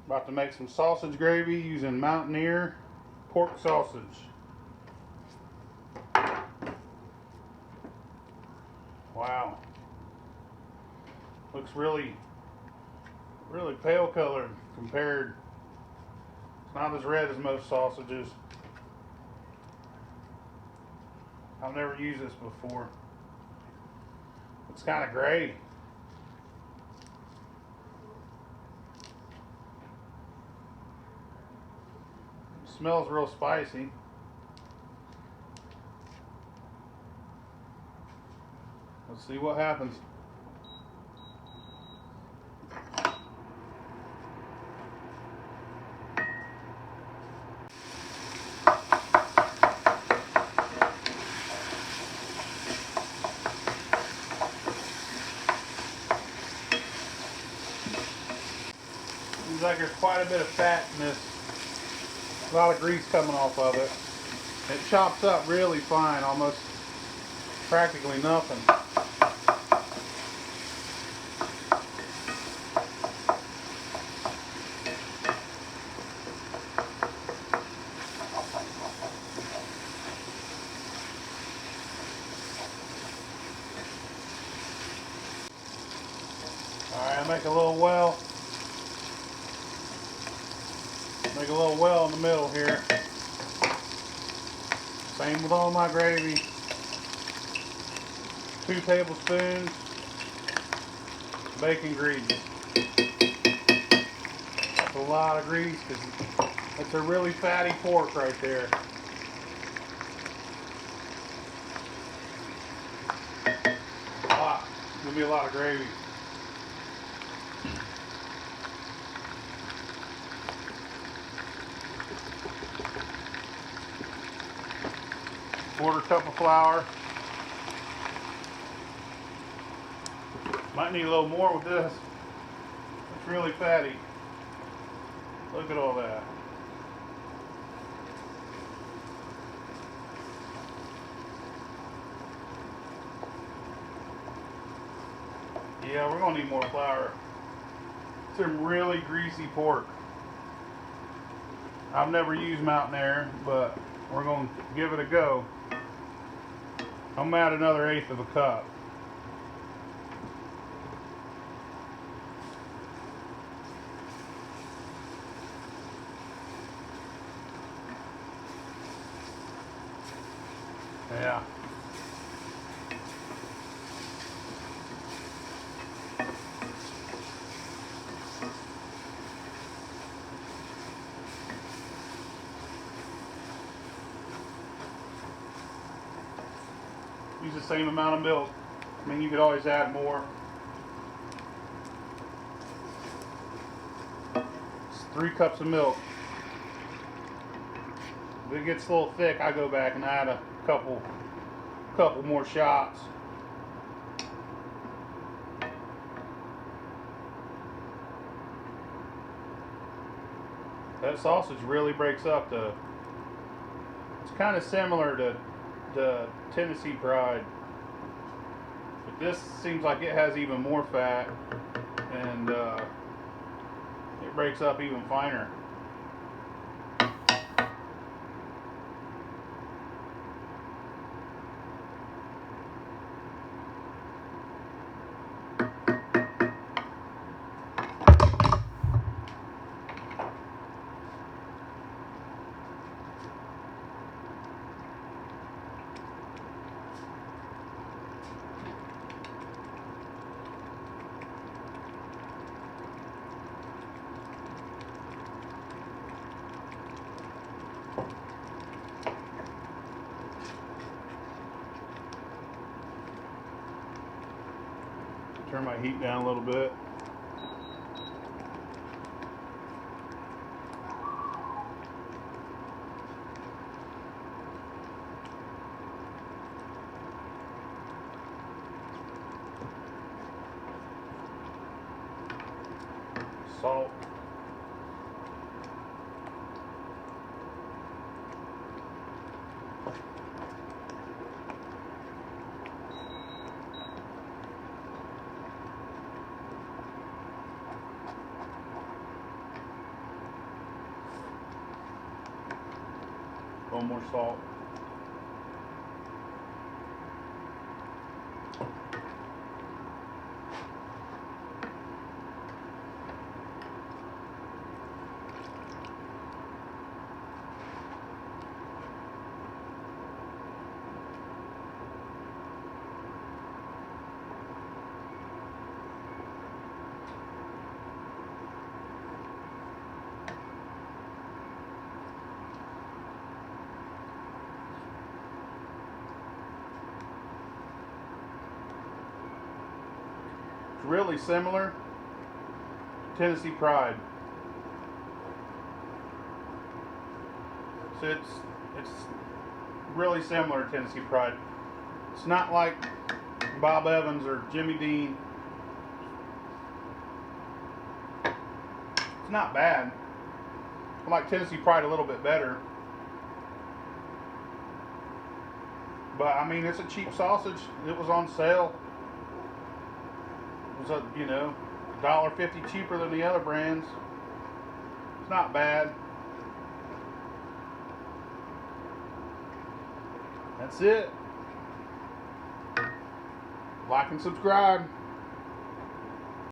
About to make some sausage gravy using Mountaineer pork sausage. Wow. Looks really pale colored compared. It's not as red as most sausages. I've never used this before. It's kind of gray. It smells real spicy. Let's see what happens. Seems like there's quite a bit of fat in this. A lot of grease coming off of it. It chops up really fine, almost practically nothing. Alright, I make a little well. Make a little well in the middle here. Same with all my gravy. 2 tablespoons bacon grease. That's a lot of grease because it's a really fatty pork right there. A lot. It's gonna be a lot of gravy. Quarter cup of flour. Might need a little more with this. It's really fatty. Look at all that. Yeah, we're gonna need more flour. Some really greasy pork. I've never used Mountaineer, but we're gonna give it a go. I'm gonna add another 1/8 of a cup. Yeah. Use the same amount of milk. I mean, you could always add more. It's 3 cups of milk. If it gets a little thick, I go back and add a couple more shots. That sausage really breaks up the. It's kind of similar to Tennessee Pride, but this seems like it has even more fat, and it breaks up even finer. Turn my heat down a little bit. Salt. little more salt. Really similar to Tennessee Pride. So it's really similar to Tennessee Pride. It's not like Bob Evans or Jimmy Dean. It's not bad. I like Tennessee Pride a little bit better. But I mean, it's a cheap sausage. It was on sale. It was $1.50 cheaper than the other brands. It's not bad. That's it. Like and subscribe.